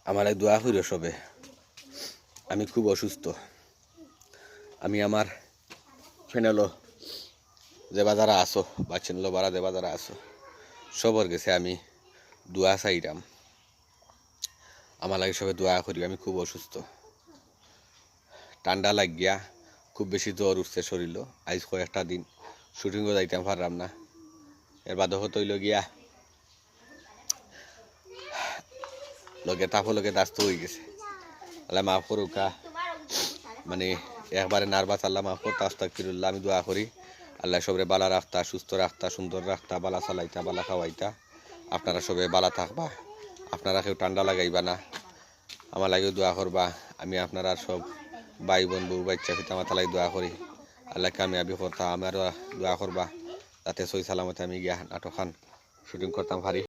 আমার দোয়া করিও সবে। আমি খুব অসুস্থ। আমি আমার ফ্যানেলো যেবা যারা আসো বা চেনলো বারা দেবা যারা আসো সবর গেছে আমি দোয়া চাইরাম। আমার লাগে সবে দোয়া করি। আমি খুব অসুস্থ, ঠান্ডা লাগিয়া খুব বেশি জ্বর উঠছে শরীর। আজ কয়েকটা দিন শুটিংও যাইতাম পারলাম না। এর বাদে হতইল গিয়া লগে তাপও লগে দাস্ত হয়ে গেছে। আল্লাহ মাফ করুকা, মানে একবারে নার্ভাস। আল্লাহ মাফ করতে আস্তাগফিরুল্লাহ। আমি দোয়া করি আল্লাহ সবরে বালা রাখতা, সুস্থ রাখতা, সুন্দর রাখতা, বালা চালাইতা, বালা খাওয়াইতা। আপনারা সবে বালা থাকবা, আপনারা কেউ ঠান্ডা লাগাইবা না। আমার লাগেও দোয়া করবা। আমি আপনারা সব ভাই বোন বউ বাচ্চা পিতা মাতা লাগে দোয়া করি আল্লাহ কামিয়াবি করতা। আমারও দোয়া করবা যাতে সই সালামতে আমি গিয়া নাটক খান শুটিং করতাম পারি।